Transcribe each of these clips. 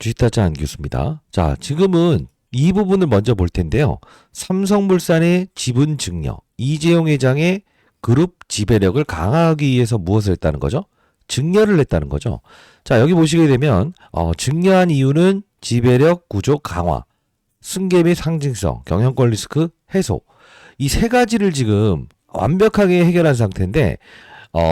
주식타짜 안교수입니다. 자, 지금은 이 부분을 먼저 볼 텐데요. 삼성물산의 지분 증여, 이재용 회장의 그룹 지배력을 강화하기 위해서 무엇을 했다는 거죠? 증여를 했다는 거죠. 자, 여기 보시게 되면 증여한 이유는 지배력 구조 강화, 승계 및 상징성, 경영권 리스크 해소, 이 세 가지를 지금 완벽하게 해결한 상태인데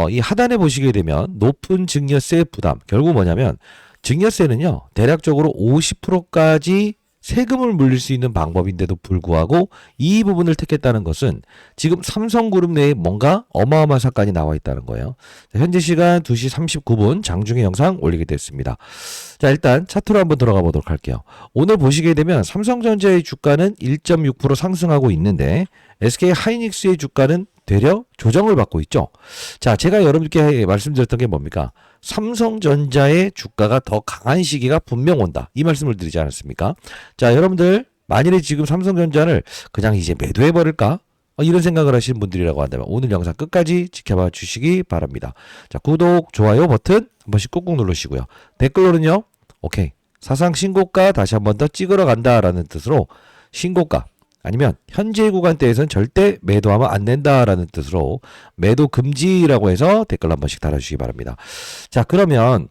이 하단에 보시게 되면 높은 증여세 부담, 결국 뭐냐면 증여세는요 대략적으로 50%까지 세금을 물릴 수 있는 방법인데도 불구하고 이 부분을 택했다는 것은 지금 삼성그룹 내에 뭔가 어마어마한 사건이 나와 있다는 거예요. 자, 현재 시간 2시 39분 장중에 영상 올리게 됐습니다. 자, 일단 차트로 한번 들어가 보도록 할게요. 오늘 보시게 되면 삼성전자의 주가는 1.6% 상승하고 있는데 SK하이닉스의 주가는 되려 조정을 받고 있죠. 자, 제가 여러분께 말씀드렸던 게 뭡니까? 삼성전자의 주가가 더 강한 시기가 분명 온다. 이 말씀을 드리지 않았습니까? 자, 여러분들 만일에 지금 삼성전자를 그냥 이제 매도해버릴까? 이런 생각을 하시는 분들이라고 한다면 오늘 영상 끝까지 지켜봐 주시기 바랍니다. 자, 구독, 좋아요 버튼 한 번씩 꾹꾹 누르시고요. 댓글로는요. 오케이. 사상 신고가 다시 한 번 더 찍으러 간다라는 뜻으로 신고가 아니면 현재 구간대에서는 절대 매도하면 안 된다라는 뜻으로 매도 금지라고 해서 댓글 한 번씩 달아주시기 바랍니다. 자, 그러면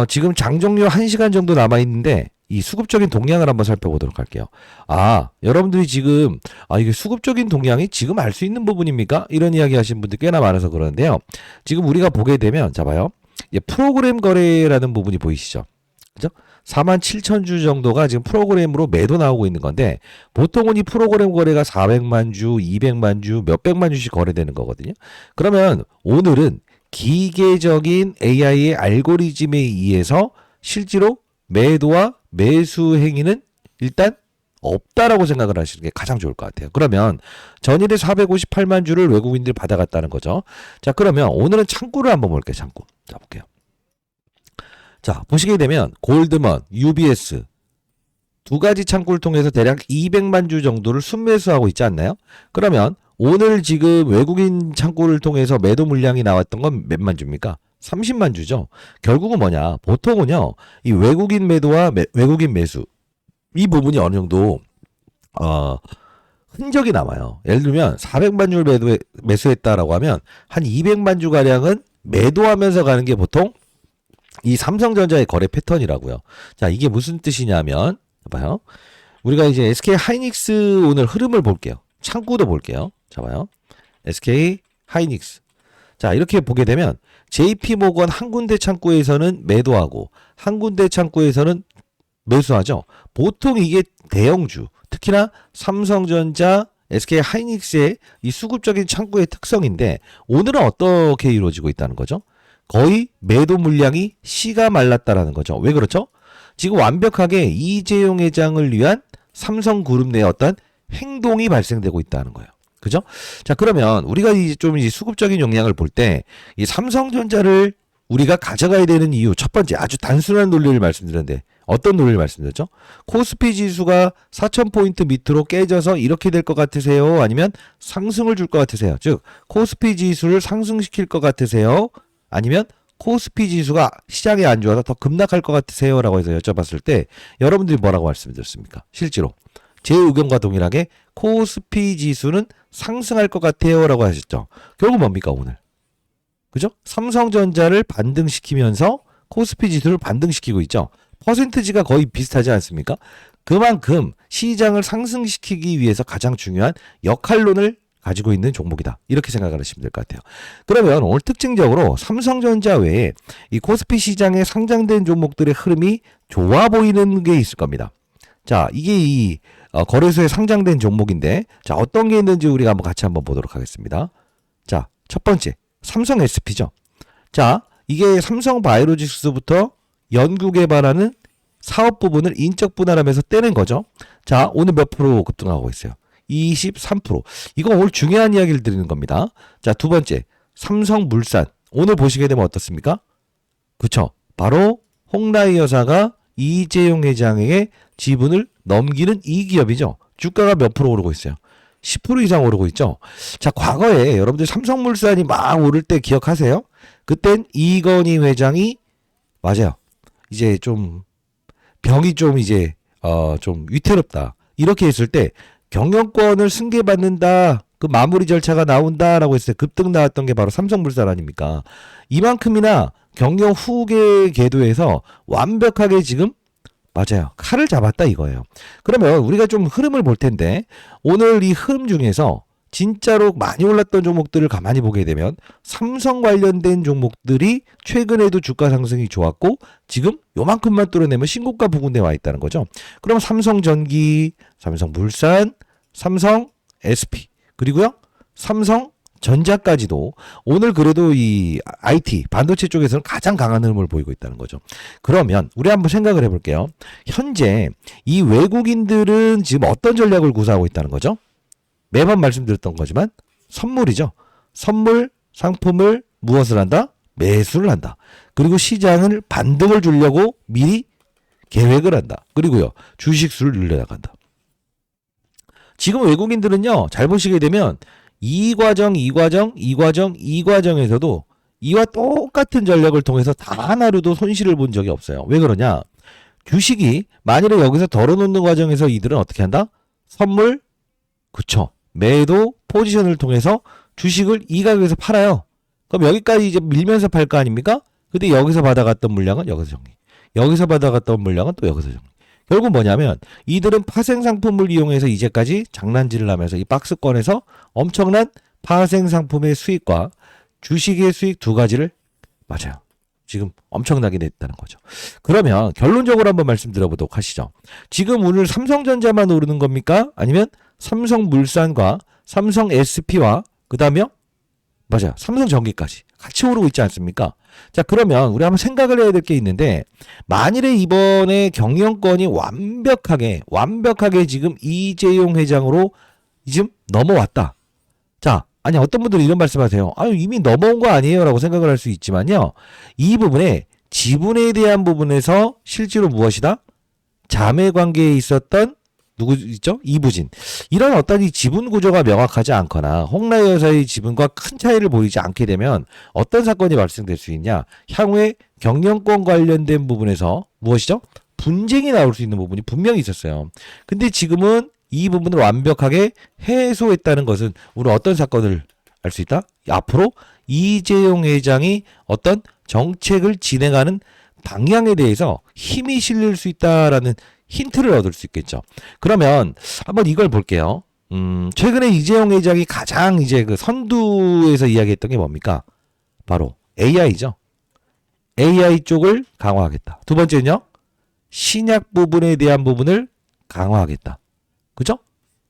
지금 장 종료 1시간 정도 남아있는데 이 수급적인 동향을 한번 살펴보도록 할게요. 여러분들이 지금 이게 수급적인 동향이 지금 알 수 있는 부분입니까? 이런 이야기 하시는 분들 꽤나 많아서 그러는데요. 지금 우리가 보게 되면 자 봐요. 프로그램 거래라는 부분이 보이시죠? 그죠? 47,000주 정도가 지금 프로그램으로 매도 나오고 있는 건데 보통은 이 프로그램 거래가 400만 주, 200만 주, 몇백만 주씩 거래되는 거거든요. 그러면 오늘은 기계적인 AI의 알고리즘에 의해서 실제로 매도와 매수 행위는 일단 없다라고 생각을 하시는 게 가장 좋을 것 같아요. 그러면 전일에 458만 주를 외국인들이 받아갔다는 거죠. 자, 그러면 오늘은 창구를 한번 볼게요. 창구. 자, 볼게요. 자, 보시게 되면 골드먼, UBS 두 가지 창구를 통해서 대략 200만 주 정도를 순매수하고 있지 않나요? 그러면 오늘 지금 외국인 창구를 통해서 매도 물량이 나왔던 건 몇만 주입니까? 30만 주죠. 결국은 뭐냐? 보통은요. 이 외국인 매도와 외국인 매수 이 부분이 어느 정도 흔적이 남아요. 예를 들면 400만 주를 매수했다라고 하면 한 200만 주 가량은 매도하면서 가는 게 보통 이 삼성전자의 거래 패턴이라고요. 자, 이게 무슨 뜻이냐면 봐요. 우리가 이제 SK하이닉스 오늘 흐름을 볼게요. 창구도 볼게요. 자, 봐요. SK하이닉스. 자, 이렇게 보게 되면 JP모건 한 군데 창구에서는 매도하고 한 군데 창구에서는 매수하죠. 보통 이게 대형주, 특히나 삼성전자, SK하이닉스의 이 수급적인 창구의 특성인데 오늘은 어떻게 이루어지고 있다는 거죠? 거의 매도 물량이 씨가 말랐다라는 거죠. 왜 그렇죠? 지금 완벽하게 이재용 회장을 위한 삼성그룹 내의 어떤 행동이 발생되고 있다는 거예요. 그죠? 자, 그러면 우리가 이제 좀 수급적인 영향을 볼 때 이 삼성전자를 우리가 가져가야 되는 이유 첫 번째 아주 단순한 논리를 말씀드렸는데 어떤 논리를 말씀드렸죠? 코스피 지수가 4,000포인트 밑으로 깨져서 이렇게 될 것 같으세요? 아니면 상승을 줄 것 같으세요? 즉 코스피 지수를 상승시킬 것 같으세요? 아니면 코스피 지수가 시장이 안 좋아서 더 급락할 것 같으세요? 라고 해서 여쭤봤을 때 여러분들이 뭐라고 말씀드렸습니까? 실제로 제 의견과 동일하게 코스피 지수는 상승할 것 같아요 라고 하셨죠. 결국 뭡니까 오늘? 그죠? 삼성전자를 반등시키면서 코스피 지수를 반등시키고 있죠. 퍼센트지가 거의 비슷하지 않습니까? 그만큼 시장을 상승시키기 위해서 가장 중요한 역할론을 가지고 있는 종목이다. 이렇게 생각을 하시면 될 것 같아요. 그러면 오늘 특징적으로 삼성전자 외에 이 코스피 시장에 상장된 종목들의 흐름이 좋아 보이는 게 있을 겁니다. 자, 이게 이 거래소에 상장된 종목인데 자, 어떤 게 있는지 우리가 같이 한번 보도록 하겠습니다. 자, 첫 번째 삼성 SP죠. 자, 이게 삼성 바이오로직스부터 연구 개발하는 사업 부분을 인적 분할하면서 떼낸 거죠. 자, 오늘 몇 프로 급등하고 있어요? 23%. 이거 오늘 중요한 이야기를 드리는 겁니다. 자, 두 번째 삼성물산. 오늘 보시게 되면 어떻습니까? 그쵸? 바로 홍라희 여사가 이재용 회장에게 지분을 넘기는 이 기업이죠. 주가가 몇 프로 오르고 있어요? 10% 이상 오르고 있죠. 자, 과거에 여러분들 삼성물산이 막 오를 때 기억하세요? 그땐 이건희 회장이 맞아요. 이제 좀 병이 좀 이제 좀 위태롭다. 이렇게 했을 때 경영권을 승계받는다. 그 마무리 절차가 나온다라고 했을 때 급등 나왔던 게 바로 삼성물산 아닙니까? 이만큼이나 경영 후계 궤도에서 완벽하게 지금 맞아요. 칼을 잡았다 이거예요. 그러면 우리가 좀 흐름을 볼 텐데 오늘 이 흐름 중에서 진짜로 많이 올랐던 종목들을 가만히 보게 되면 삼성 관련된 종목들이 최근에도 주가 상승이 좋았고 지금 요만큼만 뚫어내면 신고가 부근에 와 있다는 거죠. 그럼 삼성전기, 삼성물산, 삼성 SP 그리고요 삼성전자까지도 오늘 그래도 이 IT 반도체 쪽에서는 가장 강한 흐름을 보이고 있다는 거죠. 그러면 우리 한번 생각을 해볼게요. 현재 이 외국인들은 지금 어떤 전략을 구사하고 있다는 거죠? 매번 말씀드렸던 거지만 선물이죠. 선물 상품을 무엇을 한다? 매수를 한다. 그리고 시장을 반등을 주려고 미리 계획을 한다. 그리고요 주식수를 늘려나간다. 지금 외국인들은요 잘 보시게 되면 이 과정에서도 이와 똑같은 전략을 통해서 단 하나로도 손실을 본 적이 없어요. 왜 그러냐? 주식이 만일에 여기서 덜어놓는 과정에서 이들은 어떻게 한다? 선물, 그쵸. 매도 포지션을 통해서 주식을 이 가격에서 팔아요. 그럼 여기까지 이제 밀면서 팔 거 아닙니까? 근데 여기서 받아갔던 물량은 여기서 정리. 여기서 받아갔던 물량은 또 여기서 정리. 결국 뭐냐면 이들은 파생 상품을 이용해서 이제까지 장난질을 하면서 이 박스권에서 엄청난 파생 상품의 수익과 주식의 수익 두 가지를 맞아요. 지금 엄청나게 냈다는 거죠. 그러면 결론적으로 한번 말씀드려보도록 하시죠. 지금 오늘 삼성전자만 오르는 겁니까? 아니면 삼성물산과 삼성 SP와 그 다음에요? 맞아요. 삼성전기까지 같이 오르고 있지 않습니까? 자, 그러면 우리 한번 생각을 해야 될 게 있는데 만일에 이번에 경영권이 완벽하게 지금 이재용 회장으로 지금 넘어왔다. 자, 아니 어떤 분들은 이런 말씀하세요. 아유 이미 넘어온 거 아니에요라고 생각을 할 수 있지만요. 이 부분에 지분에 대한 부분에서 실제로 무엇이다? 자매 관계에 있었던 누구 있죠? 이부진. 이런 어떤 이 지분 구조가 명확하지 않거나 홍라희 여사의 지분과 큰 차이를 보이지 않게 되면 어떤 사건이 발생될 수 있냐? 향후에 경영권 관련된 부분에서 무엇이죠? 분쟁이 나올 수 있는 부분이 분명히 있었어요. 근데 지금은 이 부분을 완벽하게 해소했다는 것은 우리 어떤 사건을 알 수 있다? 앞으로 이재용 회장이 어떤 정책을 진행하는 방향에 대해서 힘이 실릴 수 있다라는 힌트를 얻을 수 있겠죠. 그러면 한번 이걸 볼게요. 최근에 이재용 회장이 가장 이제 그 선두에서 이야기했던 게 뭡니까? 바로 AI죠. AI 쪽을 강화하겠다. 두 번째는요. 신약 부분에 대한 부분을 강화하겠다. 그죠?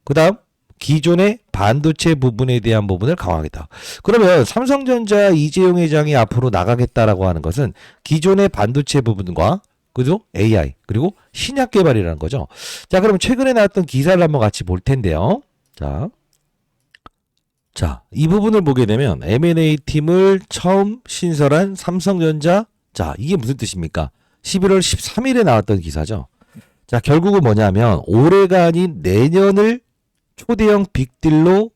그 다음 기존의 반도체 부분에 대한 부분을 강화하겠다. 그러면 삼성전자 이재용 회장이 앞으로 나가겠다라고 하는 것은 기존의 반도체 부분과 그죠? AI 그리고 신약 개발이라는 거죠. 자, 그럼 최근에 나왔던 기사를 한번 같이 볼 텐데요. 자, 이 부분을 보게 되면 M&A 팀을 처음 신설한 삼성전자. 자, 이게 무슨 뜻입니까? 11월 13일에 나왔던 기사죠. 자, 결국은 뭐냐면 올해가 아닌 내년을 초대형 빅딜로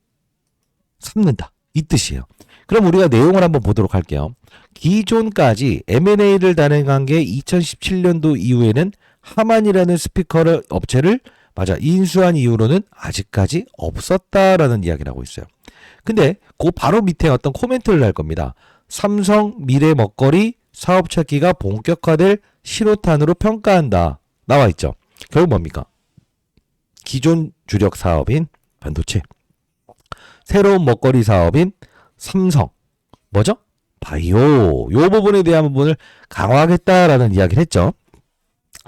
삼는다. 이 뜻이에요. 그럼 우리가 내용을 한번 보도록 할게요. 기존까지 M&A를 단행한 게 2017년도 이후에는 하만이라는 스피커 업체를 인수한 이후로는 아직까지 없었다라는 이야기를 하고 있어요. 근데 그 바로 밑에 어떤 코멘트를 할 겁니다. 삼성 미래 먹거리 사업 찾기가 본격화될 신호탄으로 평가한다. 나와 있죠. 결국 뭡니까? 기존 주력 사업인 반도체, 새로운 먹거리 사업인 삼성, 뭐죠? 바이오. 요 부분에 대한 부분을 강화하겠다라는 이야기를 했죠.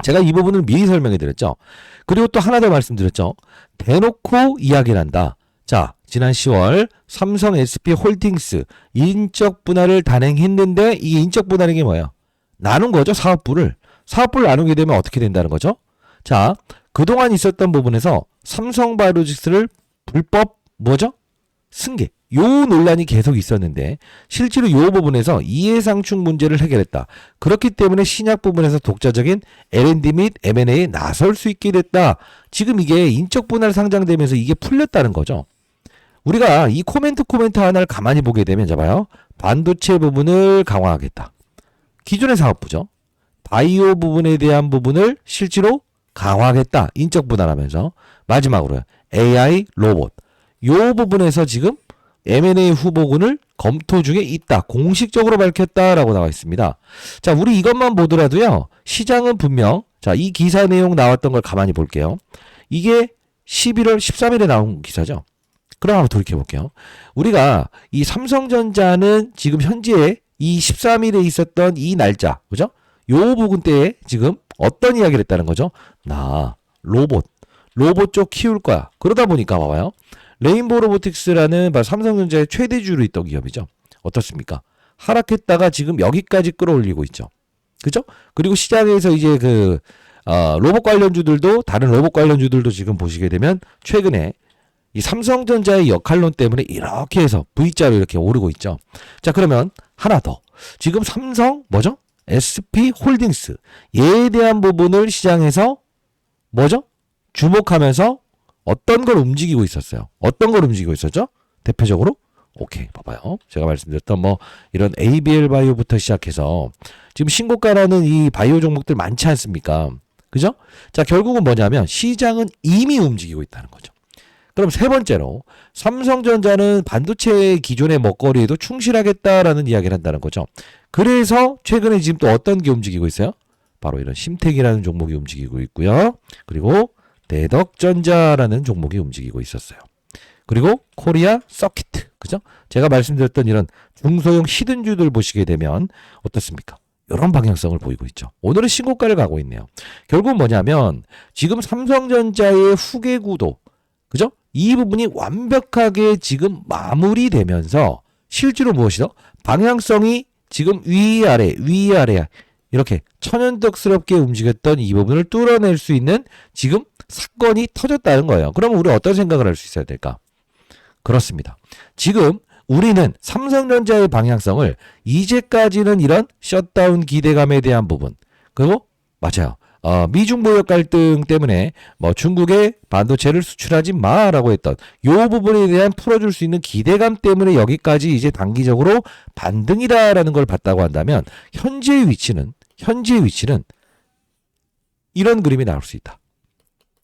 제가 이 부분을 미리 설명해 드렸죠. 그리고 또 하나 더 말씀드렸죠. 대놓고 이야기를 한다. 자, 지난 10월 삼성 SP 홀딩스 인적 분할을 단행했는데 이 인적 분할이 게 뭐예요? 나눈 거죠. 사업부를 나누게 되면 어떻게 된다는 거죠? 자, 그동안 있었던 부분에서 삼성바이오로직스를 불법 뭐죠? 승계. 요 논란이 계속 있었는데 실제로 요 부분에서 이해상충 문제를 해결했다. 그렇기 때문에 신약 부분에서 독자적인 R&D 및 M&A에 나설 수 있게 됐다. 지금 이게 인적 분할 상장되면서 이게 풀렸다는 거죠. 우리가 이 코멘트 하나를 가만히 보게 되면 봐요. 반도체 부분을 강화하겠다. 기존의 사업부죠. 바이오 부분에 대한 부분을 실제로 강화하겠다. 인적 분할하면서. 마지막으로 AI 로봇. 요 부분에서 지금 M&A 후보군을 검토 중에 있다. 공식적으로 밝혔다라고 나와 있습니다. 자, 우리 이것만 보더라도요. 시장은 분명 자, 이 기사 내용 나왔던 걸 가만히 볼게요. 이게 11월 13일에 나온 기사죠. 그럼 한번 돌이켜 볼게요. 우리가 이 삼성전자는 지금 현재 이 13일에 있었던 이 날짜, 그죠? 요 부분 때에 지금 어떤 이야기를 했다는 거죠? 나 로봇 쪽 키울 거야. 그러다 보니까 봐봐요. 레인보우 로보틱스라는 삼성전자의 최대주로 있던 기업이죠. 어떻습니까? 하락했다가 지금 여기까지 끌어올리고 있죠. 그죠? 그리고 시장에서 이제 로봇 관련주들도 다른 로봇 관련주들도 지금 보시게 되면 최근에 이 삼성전자의 역할론 때문에 이렇게 해서 V자로 이렇게 오르고 있죠. 자, 그러면 하나 더. 지금 삼성 뭐죠? SP홀딩스 얘에 대한 부분을 시장에서 뭐죠? 주목하면서 어떤 걸 움직이고 있었어요? 어떤 걸 움직이고 있었죠? 대표적으로 오케이 봐봐요. 제가 말씀드렸던 뭐 이런 ABL 바이오부터 시작해서 지금 신고가라는 이 바이오 종목들 많지 않습니까? 그죠? 자, 결국은 뭐냐면 시장은 이미 움직이고 있다는 거죠. 그럼 세 번째로 삼성전자는 반도체 기존의 먹거리에도 충실하겠다라는 이야기를 한다는 거죠. 그래서 최근에 지금 또 어떤 게 움직이고 있어요? 바로 이런 심택이라는 종목이 움직이고 있고요. 그리고 대덕전자라는 종목이 움직이고 있었어요. 그리고 코리아 서키트, 그죠? 제가 말씀드렸던 이런 중소형 히든주들 보시게 되면 어떻습니까? 이런 방향성을 보이고 있죠. 오늘은 신고가를 가고 있네요. 결국은 뭐냐면 지금 삼성전자의 후계 구도, 그죠? 이 부분이 완벽하게 지금 마무리되면서 실제로 무엇이죠? 방향성이 지금 위아래 이렇게 천연덕스럽게 움직였던 이 부분을 뚫어낼 수 있는 지금 사건이 터졌다는 거예요. 그럼 우리 어떤 생각을 할 수 있어야 될까? 그렇습니다. 지금 우리는 삼성전자의 방향성을 이제까지는 이런 셧다운 기대감에 대한 부분, 그리고 맞아요. 미중 무역 갈등 때문에 뭐 중국에 반도체를 수출하지 마라고 했던 요 부분에 대한 풀어줄 수 있는 기대감 때문에 여기까지 이제 단기적으로 반등이다라는 걸 봤다고 한다면 현재의 위치는 이런 그림이 나올 수 있다.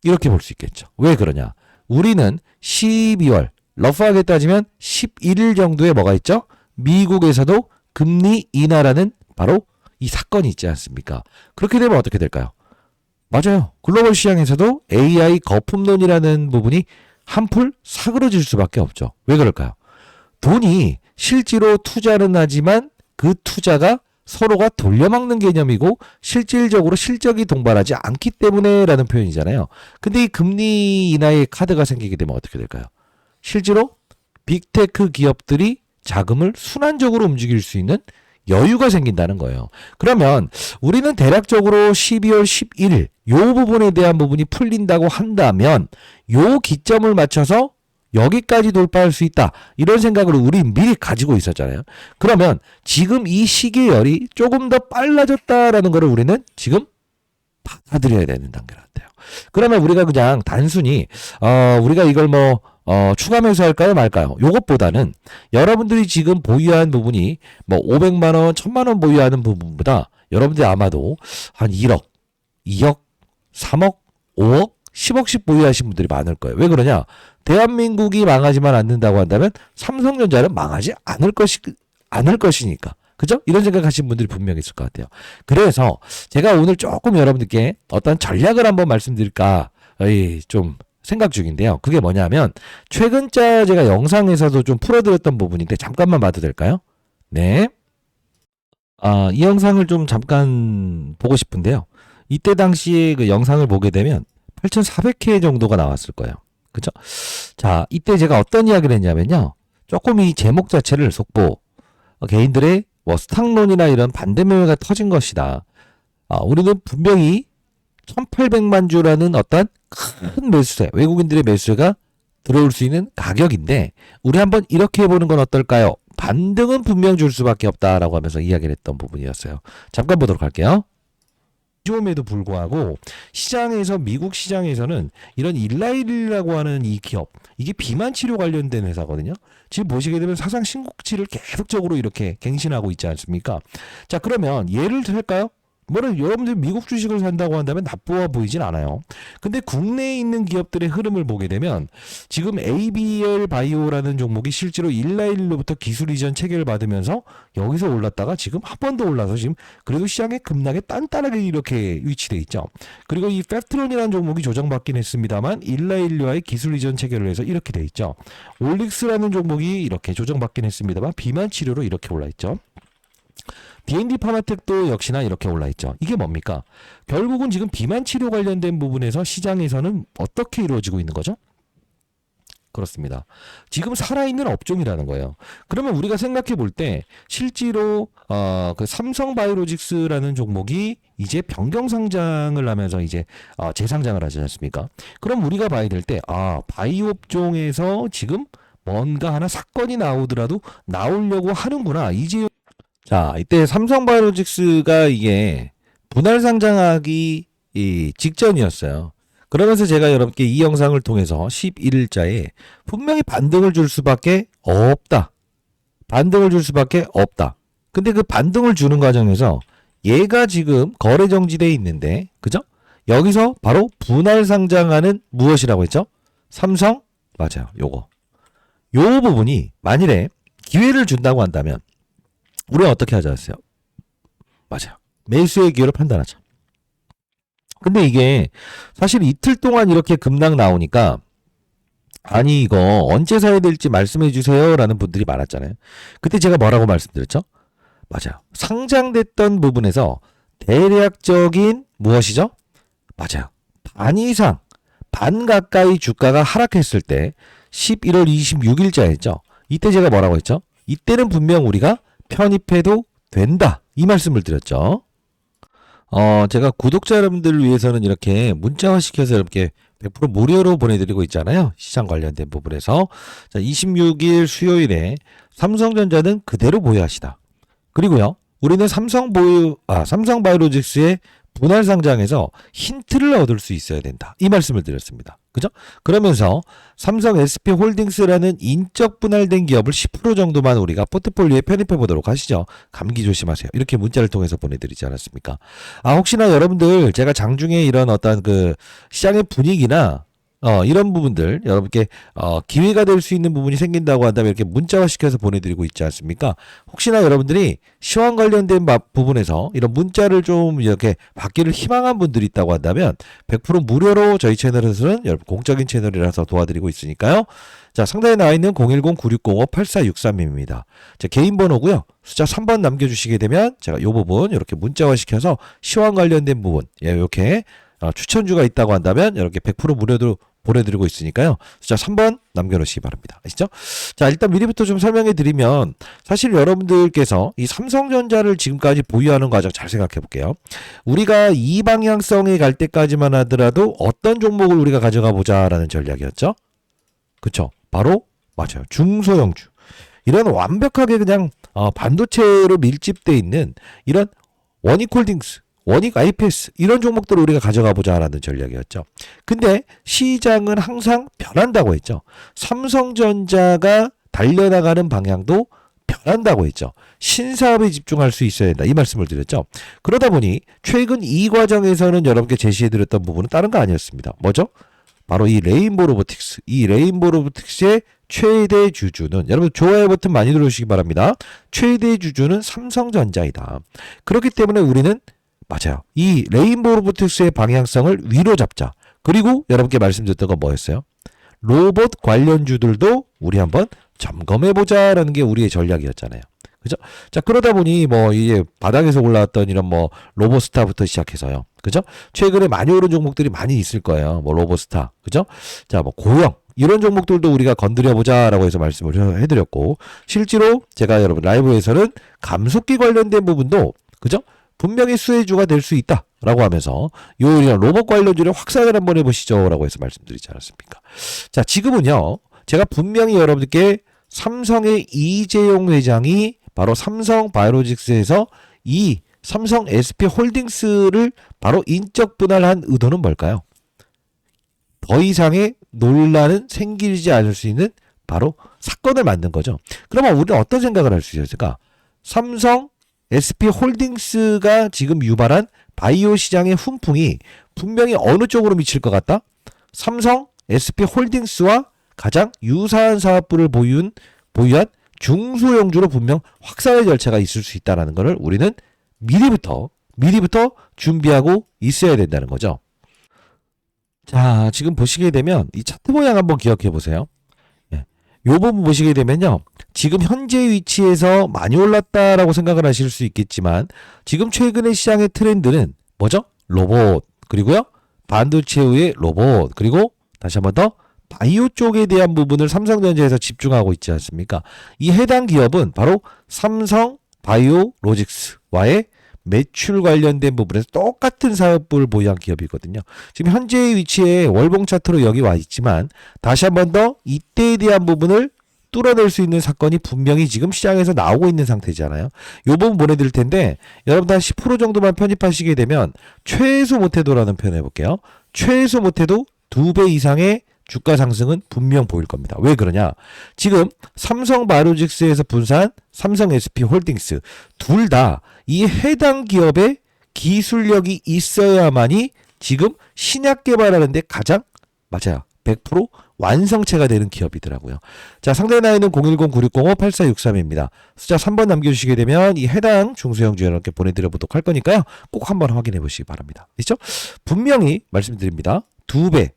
이렇게 볼 수 있겠죠. 왜 그러냐? 우리는 12월 러프하게 따지면 11일 정도에 뭐가 있죠? 미국에서도 금리 인하라는 바로 이 사건이 있지 않습니까? 그렇게 되면 어떻게 될까요? 맞아요. 글로벌 시장에서도 AI 거품론이라는 부분이 한풀 사그러질 수밖에 없죠. 왜 그럴까요? 돈이 실제로 투자는 하지만 그 투자가 서로가 돌려막는 개념이고 실질적으로 실적이 동반하지 않기 때문에라는 표현이잖아요. 근데 이 금리 인하의 카드가 생기게 되면 어떻게 될까요? 실제로 빅테크 기업들이 자금을 순환적으로 움직일 수 있는 여유가 생긴다는 거예요. 그러면 우리는 대략적으로 12월 11일 요 부분에 대한 부분이 풀린다고 한다면 요 기점을 맞춰서 여기까지 돌파할 수 있다. 이런 생각을 우리 미리 가지고 있었잖아요. 그러면 지금 이 시계열이 조금 더 빨라졌다라는 것을 우리는 지금 받아들여야 되는 단계 같아요. 그러면 우리가 그냥 단순히 우리가 이걸 추가 매수할까요 말까요? 요것보다는 여러분들이 지금 보유한 부분이 500만 원, 1000만 원 보유하는 부분보다 여러분들이 아마도 한 1억, 2억, 3억, 5억, 10억씩 보유하신 분들이 많을 거예요. 왜 그러냐? 대한민국이 망하지만 않는다고 한다면 삼성전자는 망하지 않을 것이니까. 그죠? 이런 생각하시는 분들이 분명히 있을 것 같아요. 그래서 제가 오늘 조금 여러분들께 어떤 전략을 한번 말씀드릴까 좀 생각 중인데요. 그게 뭐냐면 최근자 제가 영상에서도 좀 풀어드렸던 부분인데 잠깐만 봐도 될까요? 네. 이 영상을 좀 잠깐 보고 싶은데요. 이때 당시에 그 영상을 보게 되면 8,400회 정도가 나왔을 거예요. 그죠? 자, 이때 제가 어떤 이야기를 했냐면요. 조금 이 제목 자체를 속보, 개인들의 스탁론이나 이런 반대 매매가 터진 것이다. 우리는 분명히 1,800만 주라는 어떤 큰 매수세, 외국인들의 매수가 들어올 수 있는 가격인데 우리 한번 이렇게 해보는 건 어떨까요? 반등은 분명 줄 수밖에 없다라고 하면서 이야기를 했던 부분이었어요. 잠깐 보도록 할게요. 좀에도 불구하고 시장에서 미국 시장에서는 이런 일라일이라고 하는 이 기업 이게 비만 치료 관련된 회사거든요. 지금 보시게 되면 사상 신고치를 계속적으로 이렇게 갱신하고 있지 않습니까? 자, 그러면 예를 들까요? 뭐는 여러분들이 미국 주식을 산다고 한다면 나쁘어 보이진 않아요. 근데 국내에 있는 기업들의 흐름을 보게 되면 지금 ABL 바이오라는 종목이 실제로 일라일로부터 기술 이전 체계를 받으면서 여기서 올랐다가 지금 한 번 더 올라서 지금 그래도 시장에 급락에 단단하게 이렇게 위치돼 있죠. 그리고 이 팩트론이라는 종목이 조정받긴 했습니다만 일라일로와의 기술 이전 체계를 해서 이렇게 돼 있죠. 올릭스라는 종목이 이렇게 조정받긴 했습니다만 비만 치료로 이렇게 올라 있죠. D&D 파마텍도 역시나 이렇게 올라있죠. 이게 뭡니까? 결국은 지금 비만 치료 관련된 부분에서 시장에서는 어떻게 이루어지고 있는 거죠? 그렇습니다. 지금 살아있는 업종이라는 거예요. 그러면 우리가 생각해 볼 때 실제로 그 삼성바이오로직스라는 종목이 이제 변경 상장을 하면서 이제 재상장을 하지 않습니까? 그럼 우리가 봐야 될 때 바이오 업종에서 지금 뭔가 하나 사건이 나오더라도 나오려고 하는구나. 이제 자, 이때 삼성바이오로직스가 이게 분할 상장하기 직전이었어요. 그러면서 제가 여러분께 이 영상을 통해서 11일자에 분명히 반등을 줄 수밖에 없다. 반등을 줄 수밖에 없다. 근데 그 반등을 주는 과정에서 얘가 지금 거래 정지돼 있는데, 그죠? 여기서 바로 분할 상장하는 무엇이라고 했죠? 삼성? 맞아요. 요거. 요 부분이 만일에 기회를 준다고 한다면 우리가 어떻게 하자 했어요? 맞아요. 매수의 기회를 판단하자. 근데 이게 사실 이틀 동안 이렇게 급락 나오니까 아니 이거 언제 사야 될지 말씀해 주세요 라는 분들이 많았잖아요. 그때 제가 뭐라고 말씀드렸죠? 맞아요. 상장됐던 부분에서 대략적인 무엇이죠? 맞아요. 반 이상, 반 가까이 주가가 하락했을 때 11월 26일자였죠. 이때 제가 뭐라고 했죠? 이때는 분명 우리가 편입해도 된다. 이 말씀을 드렸죠. 제가 구독자 여러분들을 위해서는 이렇게 문자화 시켜서 이렇게 100% 무료로 보내드리고 있잖아요. 시장 관련된 부분에서. 자, 26일 수요일에 삼성전자는 그대로 보유하시다. 그리고요, 우리는 삼성바이오로직스의 분할 상장에서 힌트를 얻을 수 있어야 된다. 이 말씀을 드렸습니다. 그죠? 그러면서 삼성 SP홀딩스라는 인적 분할된 기업을 10% 정도만 우리가 포트폴리오에 편입해 보도록 하시죠. 감기 조심하세요. 이렇게 문자를 통해서 보내드리지 않았습니까? 혹시나 여러분들 제가 장중에 이런 어떤 그 시장의 분위기나 이런 부분들 여러분께 기회가 될 수 있는 부분이 생긴다고 한다면 이렇게 문자화 시켜서 보내드리고 있지 않습니까? 혹시나 여러분들이 시황 관련된 부분에서 이런 문자를 좀 이렇게 받기를 희망한 분들이 있다고 한다면 100% 무료로 저희 채널에서는 여러분 공적인 채널이라서 도와드리고 있으니까요. 자, 상단에 나와 있는 010-9605-8463입니다. 제 개인 번호고요. 숫자 3번 남겨주시게 되면 제가 이 부분 이렇게 문자화 시켜서 시황 관련된 부분 이렇게 추천주가 있다고 한다면 이렇게 100% 무료로 보내드리고 있으니까요. 숫자 3번 남겨놓으시기 바랍니다. 아시죠? 자, 일단 미리부터 좀 설명해 드리면 사실 여러분들께서 이 삼성전자를 지금까지 보유하는 과정 잘 생각해 볼게요. 우리가 이 방향성에 갈 때까지만 하더라도 어떤 종목을 우리가 가져가 보자라는 전략이었죠? 그쵸? 바로 맞아요. 중소형주. 이런 완벽하게 그냥 반도체로 밀집돼 있는 이런 원익홀딩스, 원익 IPS 이런 종목들을 우리가 가져가 보자라는 전략이었죠. 근데 시장은 항상 변한다고 했죠. 삼성전자가 달려나가는 방향도 변한다고 했죠. 신사업에 집중할 수 있어야 된다. 이 말씀을 드렸죠. 그러다 보니 최근 이 과정에서는 여러분께 제시해드렸던 부분은 다른 거 아니었습니다. 뭐죠? 바로 이 레인보우 로보틱스. 이 레인보우 로보틱스의 최대 주주는 여러분 좋아요 버튼 많이 누르시기 바랍니다. 최대 주주는 삼성전자이다. 그렇기 때문에 우리는 맞아요. 이 레인보우 로보틱스의 방향성을 위로 잡자. 그리고 여러분께 말씀드렸던 건 뭐였어요? 로봇 관련주들도 우리 한번 점검해보자라는 게 우리의 전략이었잖아요. 그죠? 자, 그러다 보니 뭐 이제 바닥에서 올라왔던 이런 뭐 로보스타부터 시작해서요. 그죠? 최근에 많이 오른 종목들이 많이 있을 거예요. 뭐 로보스타. 그죠? 자, 뭐 고영. 이런 종목들도 우리가 건드려보자라고 해서 말씀을 해드렸고, 실제로 제가 여러분 라이브에서는 감속기 관련된 부분도, 그죠? 분명히 수혜주가 될 수 있다라고 하면서 요 로봇 관련주를 확산을 한번 해보시죠라고 해서 말씀드리지 않았습니까? 자, 지금은요, 제가 분명히 여러분들께 삼성의 이재용 회장이 바로 삼성바이오로직스에서 이 삼성 SP홀딩스를 바로 인적 분할한 의도는 뭘까요? 더 이상의 논란은 생기지 않을 수 있는 바로 사건을 만든 거죠. 그러면 우리는 어떤 생각을 할 수 있을까? 삼성 SP홀딩스가 지금 유발한 바이오 시장의 훈풍이 분명히 어느 쪽으로 미칠 것 같다? 삼성 SP홀딩스와 가장 유사한 사업부를 보유한 중소형주로 분명 확산의 절차가 있을 수 있다는 것을 우리는 미리부터 준비하고 있어야 된다는 거죠. 자, 지금 보시게 되면 이 차트 모양 한번 기억해 보세요. 예. 요 부분 보시게 되면요. 지금 현재 위치에서 많이 올랐다라고 생각을 하실 수 있겠지만 지금 최근의 시장의 트렌드는 뭐죠? 로봇, 그리고요. 반도체의 로봇, 그리고 다시 한번 더 바이오 쪽에 대한 부분을 삼성전자에서 집중하고 있지 않습니까? 이 해당 기업은 바로 삼성 바이오로직스와의 매출 관련된 부분에서 똑같은 사업부를 보유한 기업이거든요. 지금 현재의 위치에 월봉 차트로 여기 와 있지만 다시 한번 더 이때에 대한 부분을 뚫어낼 수 있는 사건이 분명히 지금 시장에서 나오고 있는 상태잖아요. 요 부분 보내드릴 텐데 여러분들 한 10% 정도만 편입하시게 되면 최소 못해도라는 표현 해볼게요. 최소 못해도 2배 이상의 주가 상승은 분명 보일 겁니다. 왜 그러냐? 지금 삼성 바이오로직스에서 분사한 삼성 SP홀딩스 둘 다 이 해당 기업의 기술력이 있어야만이 지금 신약 개발하는데 가장 맞아요. 100% 완성체가 되는 기업이더라고요. 자, 상대 나이는 010-9605-8463입니다. 숫자 3번 남겨주시게 되면 이 해당 중소형주 여러분께 보내드려 보도록 할 거니까요. 꼭 한번 확인해 보시기 바랍니다. 있죠? 분명히 말씀드립니다. 2배.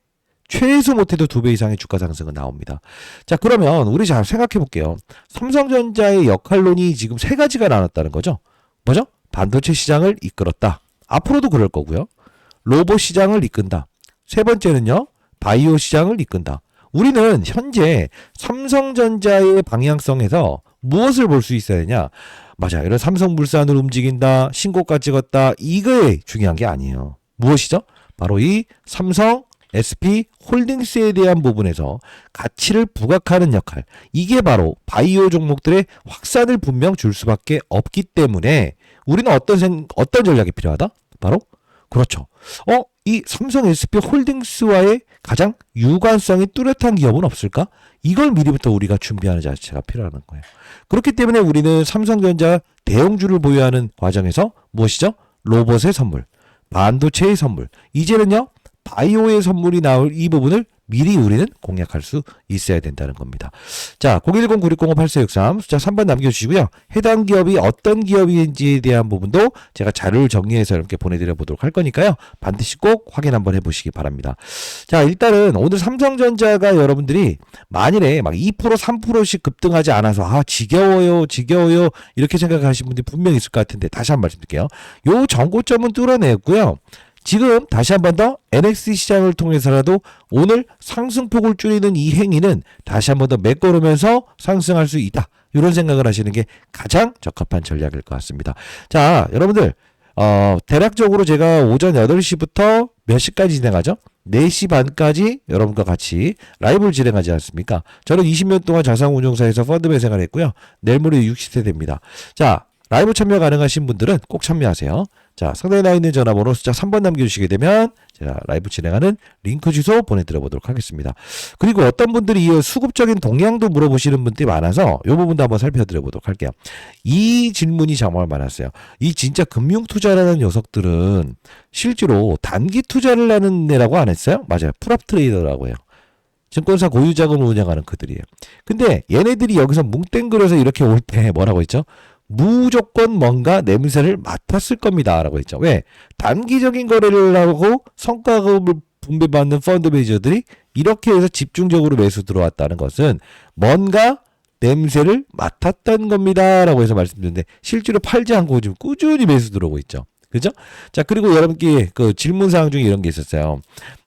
최소 못해도 2배 이상의 주가 상승은 나옵니다. 자, 그러면 우리 잘 생각해 볼게요. 삼성전자의 역할론이 지금 세 가지가 나눴다는 거죠. 뭐죠? 반도체 시장을 이끌었다. 앞으로도 그럴 거고요. 로봇 시장을 이끈다. 세 번째는요. 바이오 시장을 이끈다. 우리는 현재 삼성전자의 방향성에서 무엇을 볼 수 있어야 되냐? 맞아요. 이런 삼성물산을 움직인다. 신고가 찍었다. 이거에 중요한 게 아니에요. 무엇이죠? 바로 이 삼성 SP홀딩스에 대한 부분에서 가치를 부각하는 역할. 이게 바로 바이오 종목들의 확산을 분명 줄 수밖에 없기 때문에 우리는 어떤 전략이 필요하다? 바로 그렇죠. 이 삼성 SP홀딩스와의 가장 유관성이 뚜렷한 기업은 없을까? 이걸 미리부터 우리가 준비하는 자체가 필요한 거예요. 그렇기 때문에 우리는 삼성전자 대형주를 보유하는 과정에서 무엇이죠? 로봇의 선물, 반도체의 선물, 이제는요 바이오의 선물이 나올 이 부분을 미리 우리는 공략할 수 있어야 된다는 겁니다. 자, 010-9605-8463 숫자 3번 남겨주시고요. 해당 기업이 어떤 기업인지에 대한 부분도 제가 자료를 정리해서 이렇게 보내드려 보도록 할 거니까요. 반드시 꼭 확인 한번 해보시기 바랍니다. 자, 일단은 오늘 삼성전자가 여러분들이 만일에 막 2% 3%씩 급등하지 않아서 지겨워요 이렇게 생각하시는 분들이 분명히 있을 것 같은데 다시 한번 말씀드릴게요. 요 정고점은 뚫어냈고요. 지금 다시 한 번 더 NX 시장을 통해서라도 오늘 상승폭을 줄이는 이 행위는 다시 한 번 더 메꿔놓으면서 상승할 수 있다. 이런 생각을 하시는 게 가장 적합한 전략일 것 같습니다. 자, 여러분들 대략적으로 제가 오전 8시부터 몇 시까지 진행하죠? 4시 반까지 여러분과 같이 라이브를 진행하지 않습니까? 저는 20년 동안 자산운용사에서 펀드맨 생활했고요. 내일 모레 60세 됩니다. 자, 라이브 참여 가능하신 분들은 꼭 참여하세요. 자, 상단에 나와 있는 전화번호 숫자 3번 남겨주시게 되면 제가 라이브 진행하는 링크 주소 보내드려 보도록 하겠습니다. 그리고 어떤 분들이 이 수급적인 동향도 물어보시는 분들이 많아서 이 부분도 한번 살펴드려 보도록 할게요. 이 질문이 정말 많았어요. 이 진짜 금융투자라는 녀석들은 실제로 단기 투자를 하는 애라고 안 했어요? 맞아요. 풀업 트레이더라고 해요. 증권사 고유자금을 운영하는 그들이에요. 근데 얘네들이 여기서 뭉땡그려서 이렇게 올 때 뭐라고 했죠? 무조건 뭔가 냄새를 맡았을 겁니다. 라고 했죠. 왜? 단기적인 거래를 하고 성과급을 분배받는 펀드 매니저들이 이렇게 해서 집중적으로 매수 들어왔다는 것은 뭔가 냄새를 맡았던 겁니다. 라고 해서 말씀드렸는데 실제로 팔지 않고 지금 꾸준히 매수 들어오고 있죠. 그죠? 자, 그리고 여러분께 그 질문사항 중에 이런 게 있었어요.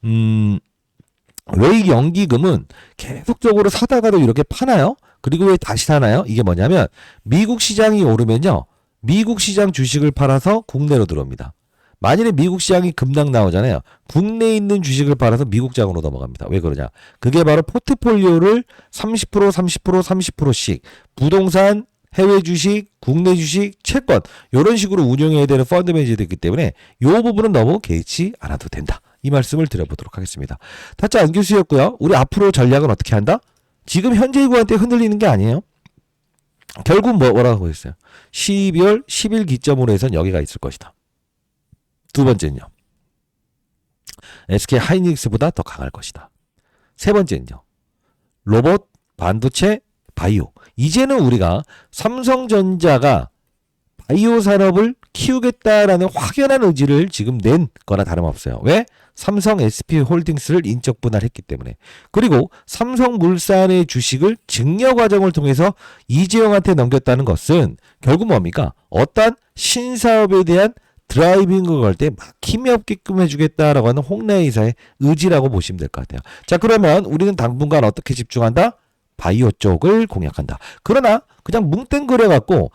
왜 이 연기금은 계속적으로 사다가도 이렇게 파나요? 그리고 왜 다시 사나요? 이게 뭐냐면 미국 시장이 오르면요. 미국 시장 주식을 팔아서 국내로 들어옵니다. 만일에 미국 시장이 급락 나오잖아요. 국내에 있는 주식을 팔아서 미국장으로 넘어갑니다. 왜 그러냐? 그게 바로 포트폴리오를 30%, 30%, 30%씩 부동산, 해외 주식, 국내 주식, 채권 이런 식으로 운영해야 되는 펀드 매니저들이기 때문에 이 부분은 너무 개의치 않아도 된다. 이 말씀을 드려보도록 하겠습니다. 타짜 안교수였고요. 우리 앞으로 전략은 어떻게 한다? 지금 현재 구간대 흔들리는 게 아니에요. 결국 뭐라고 했어요? 12월 10일 기점으로 해선 여기가 있을 것이다. 두 번째는요. SK 하이닉스보다 더 강할 것이다. 세 번째는요. 로봇, 반도체, 바이오. 이제는 우리가 삼성전자가 바이오 산업을 키우겠다라는 확연한 의지를 지금 낸 거나 다름없어요. 왜? 삼성 SP홀딩스를 인적 분할했기 때문에. 그리고 삼성물산의 주식을 증여 과정을 통해서 이재용한테 넘겼다는 것은 결국 뭡니까? 어떤 신사업에 대한 드라이빙을 걸 때 막힘이 없게끔 해주겠다라고 하는 홍라의 이사의 의지라고 보시면 될 것 같아요. 자, 그러면 우리는 당분간 어떻게 집중한다? 바이오 쪽을 공략한다. 그러나 그냥 뭉땡그려갖고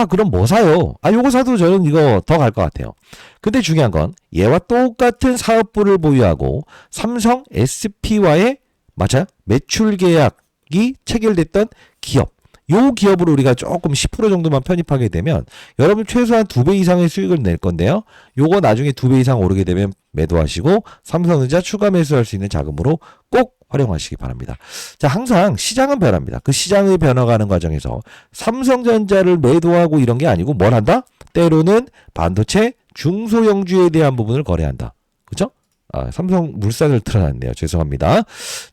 그럼 뭐 사요? 요거 사도 저는 이거 더 갈 것 같아요. 근데 중요한 건 얘와 똑같은 사업부를 보유하고 삼성 SP와의 맞아요? 매출 계약이 체결됐던 기업. 요 기업으로 우리가 조금 10% 정도만 편입하게 되면 여러분 최소한 2배 이상의 수익을 낼 건데요. 요거 나중에 2배 이상 오르게 되면 매도하시고 삼성전자 추가 매수할 수 있는 자금으로 꼭 활용하시기 바랍니다. 자, 항상 시장은 변합니다. 그 시장의 변화가는 과정에서 삼성전자를 매도하고 이런 게 아니고 뭘 한다? 때로는 반도체 중소형주에 대한 부분을 거래한다. 그죠? 삼성물산을 틀어놨네요. 죄송합니다.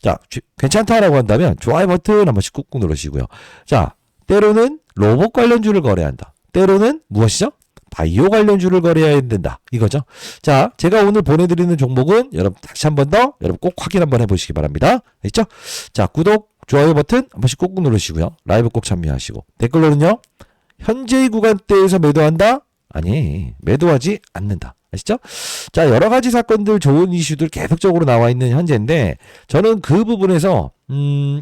자, 괜찮다라고 한다면 좋아요 버튼 한 번씩 꾹꾹 누르시고요. 자, 때로는 로봇 관련주를 거래한다. 때로는 무엇이죠? 바이오 관련주를 거래해야 된다. 이거죠. 자, 제가 오늘 보내드리는 종목은 여러분 다시 한 번 더 여러분 꼭 확인 한번 해보시기 바랍니다. 있죠? 자, 구독, 좋아요 버튼 한 번씩 꾹꾹 누르시고요. 라이브 꼭 참여하시고 댓글로는요. 현재의 구간대에서 매도한다? 아니, 매도하지 않는다. 아시죠? 자, 여러 가지 사건들, 좋은 이슈들 계속적으로 나와 있는 현재인데, 저는 그 부분에서,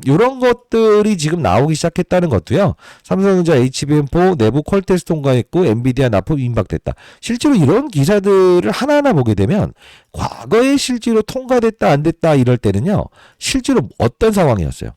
요런 것들이 지금 나오기 시작했다는 것도요, 삼성전자 HBM4 내부 퀄 테스트 통과했고, 엔비디아 납품 임박됐다. 실제로 이런 기사들을 하나하나 보게 되면, 과거에 실제로 통과됐다, 안 됐다, 이럴 때는요, 실제로 어떤 상황이었어요?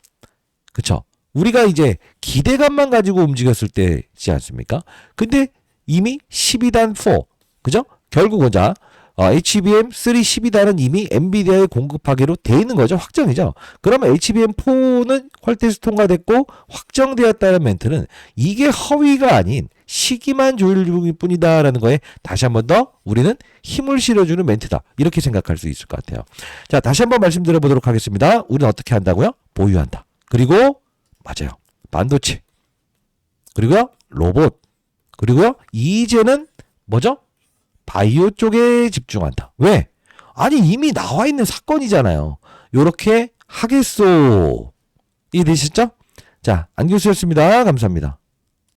그쵸? 우리가 이제 기대감만 가지고 움직였을 때지 않습니까? 근데 이미 12단 4, 그죠? 결국은 자, HBM3 12단은 이미 엔비디아에 공급하기로 돼 있는 거죠. 확정이죠. 그러면 HBM4는 퀄테스트 통과됐고 확정되었다는 멘트는 이게 허위가 아닌 시기만 조율 중일 뿐이다라는 거에 다시 한 번 더 우리는 힘을 실어주는 멘트다. 이렇게 생각할 수 있을 것 같아요. 자, 다시 한번 말씀드려 보도록 하겠습니다. 우리는 어떻게 한다고요? 보유한다. 그리고 맞아요. 반도체. 그리고요. 로봇. 그리고요. 이제는 뭐죠? 바이오 쪽에 집중한다. 왜? 아니 이미 나와 있는 사건이잖아요. 요렇게 하겠소. 이해되셨죠? 자, 안교수였습니다. 감사합니다.